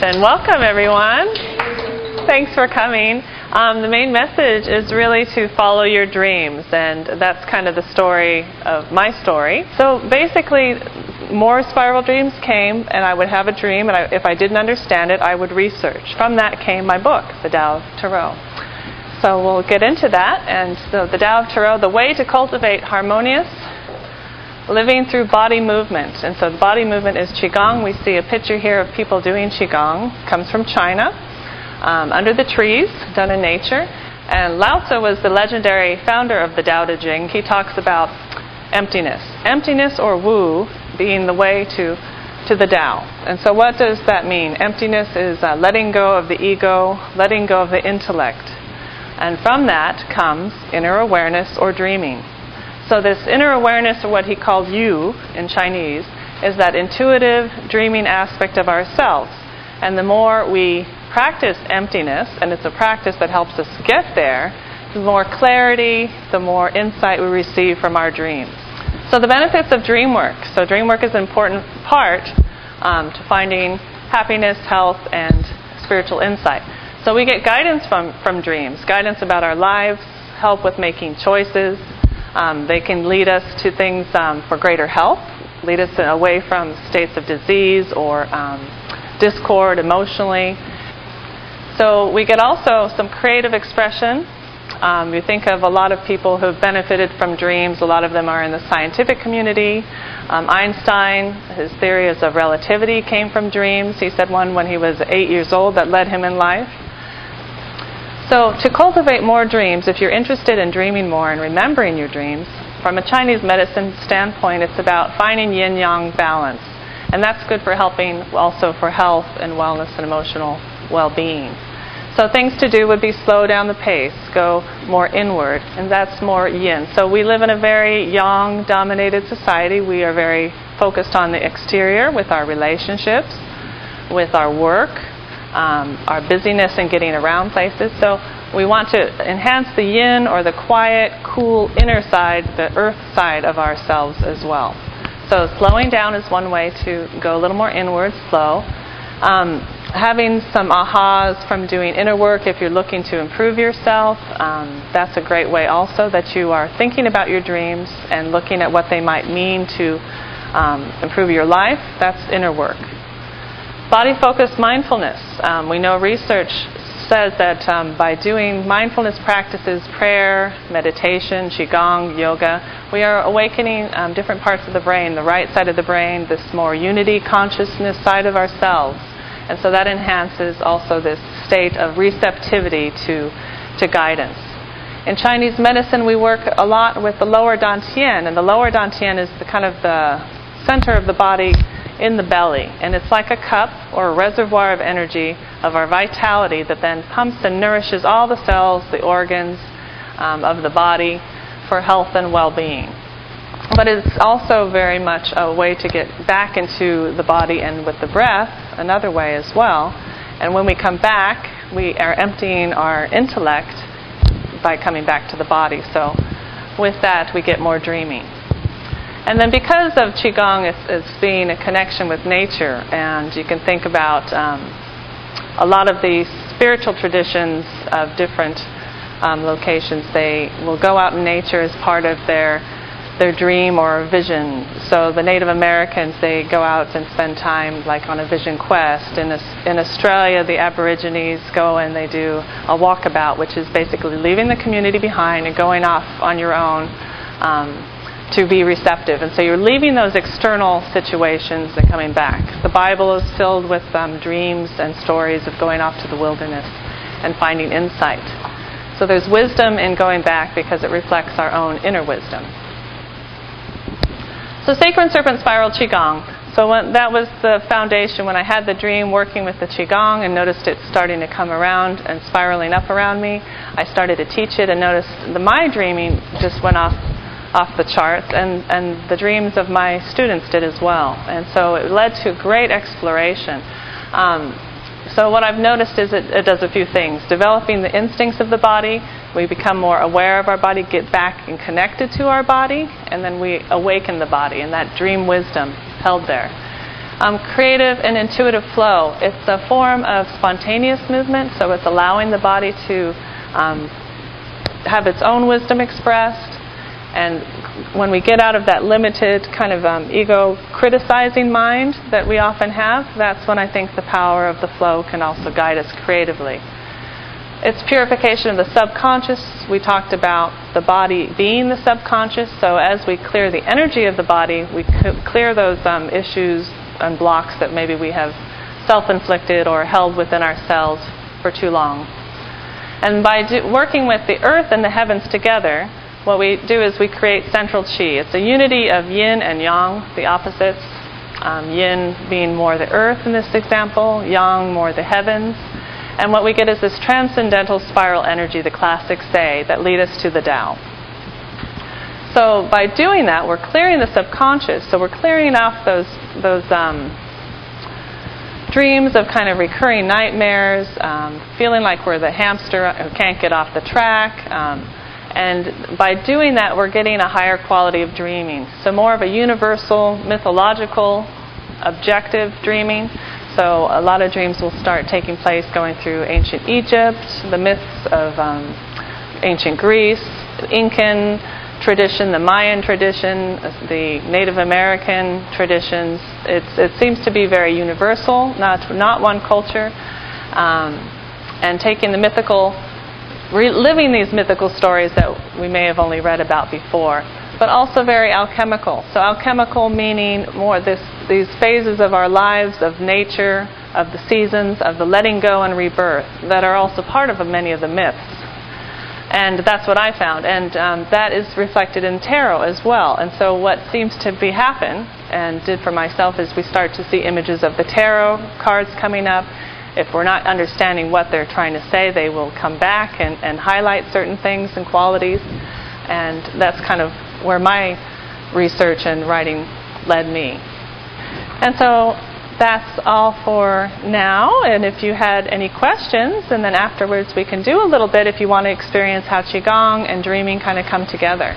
and welcome everyone. Thanks for coming. The main message is really to follow your dreams, and that's kind of the story of my story. So basically, more spiral dreams came, and I would have a dream, and if I didn't understand it, I would research. From that came my book, The Tao of Tarot. So we'll get into that. And so the Tao of Tarot, the way to cultivate harmonious living through body movement. And so the body movement is Qigong. We see a picture here of people doing Qigong. It comes from China, under the trees, done in nature. And Lao Tzu was the legendary founder of the Tao Te Ching. He talks about emptiness. Emptiness, or Wu, being the way to the Tao. And so what does that mean? Emptiness is letting go of the ego, letting go of the intellect. And from that comes inner awareness or dreaming. So this inner awareness, or what he called Yu in Chinese, is that intuitive dreaming aspect of ourselves. And the more we practice emptiness, and it's a practice that helps us get there, the more clarity, the more insight we receive from our dreams. So the benefits of dream work. So dream work is an important part to finding happiness, health, and spiritual insight. So we get guidance from dreams, guidance about our lives, help with making choices. They can lead us to things for greater health, lead us away from states of disease or discord emotionally. So we get also some creative expression. You think of a lot of people who have benefited from dreams. A lot of them are in the scientific community. Einstein, his theories of relativity came from dreams. He said one when he was 8 years old that led him in life. So to cultivate more dreams, if you're interested in dreaming more and remembering your dreams, from a Chinese medicine standpoint, it's about finding yin-yang balance. And that's good for helping also for health and wellness and emotional well-being. So things to do would be slow down the pace, go more inward, and that's more yin. So we live in a very yang-dominated society. We are very focused on the exterior with our relationships, with our work, our busyness and getting around places. So we want to enhance the yin, or the quiet, cool inner side, the earth side of ourselves as well. So slowing down is one way to go a little more inward, slow. Having some ahas from doing inner work if you're looking to improve yourself, that's a great way also, that you are thinking about your dreams and looking at what they might mean to improve your life. That's inner work. Body-focused mindfulness. We know research says that by doing mindfulness practices, prayer, meditation, Qigong, yoga, we are awakening different parts of the brain, the right side of the brain, this more unity consciousness side of ourselves. And so that enhances also this state of receptivity to guidance. In Chinese medicine, we work a lot with the lower dantian, and the lower dantian is the kind of the center of the body in the belly, and it's like a cup or a reservoir of energy of our vitality that then pumps and nourishes all the cells, the organs of the body for health and well-being. But it's also very much a way to get back into the body, and with the breath, another way as well. And when we come back, we are emptying our intellect by coming back to the body. So with that, we get more dreaming. And then because of Qigong, it's being a connection with nature, and you can think about a lot of the spiritual traditions of different locations. They will go out in nature as part of their dream or vision. So the Native Americans, they go out and spend time like on a vision quest. In Australia, the Aborigines go and they do a walkabout, which is basically leaving the community behind and going off on your own to be receptive. And so you're leaving those external situations and coming back. The Bible is filled with dreams and stories of going off to the wilderness and finding insight. So there's wisdom in going back because it reflects our own inner wisdom. So Sacred Serpent Spiral Qigong. So that was the foundation. When I had the dream working with the Qigong and noticed it starting to come around and spiraling up around me, I started to teach it and noticed my dreaming just went off the charts, and the dreams of my students did as well. And so it led to great exploration. So what I've noticed is it does a few things. Developing the instincts of the body, we become more aware of our body, get back and connected to our body, and then we awaken the body, and that dream wisdom held there. Creative and intuitive flow. It's a form of spontaneous movement, so it's allowing the body to have its own wisdom expressed. And when we get out of that limited kind of ego criticizing mind that we often have, that's when I think the power of the flow can also guide us creatively. It's purification of the subconscious. We talked about the body being the subconscious, so as we clear the energy of the body, we clear those issues and blocks that maybe we have self-inflicted or held within ourselves for too long. And by working with the earth and the heavens together, what we do is we create central chi. It's a unity of yin and yang, the opposites. Yin being more the earth in this example, yang more the heavens. And what we get is this transcendental spiral energy, the classics say, that lead us to the Tao. So by doing that, we're clearing the subconscious. So we're clearing off those dreams of kind of recurring nightmares, feeling like we're the hamster who can't get off the track. And by doing that, we're getting a higher quality of dreaming. So more of a universal, mythological, objective dreaming. So a lot of dreams will start taking place going through ancient Egypt, the myths of ancient Greece, the Incan tradition, the Mayan tradition, the Native American traditions. It seems to be very universal, not one culture. And taking the mythical, reliving these mythical stories that we may have only read about before, but also very alchemical. So alchemical meaning more these phases of our lives, of nature, of the seasons, of the letting go and rebirth that are also part of many of the myths. And that's what I found. And that is reflected in tarot as well. And so what seems to happen, and did for myself, is we start to see images of the tarot cards coming up. If we're not understanding what they're trying to say, they will come back and highlight certain things and qualities. And that's kind of where my research and writing led me. And so that's all for now. And if you had any questions, and then afterwards we can do a little bit if you want to experience how Qigong and dreaming kind of come together.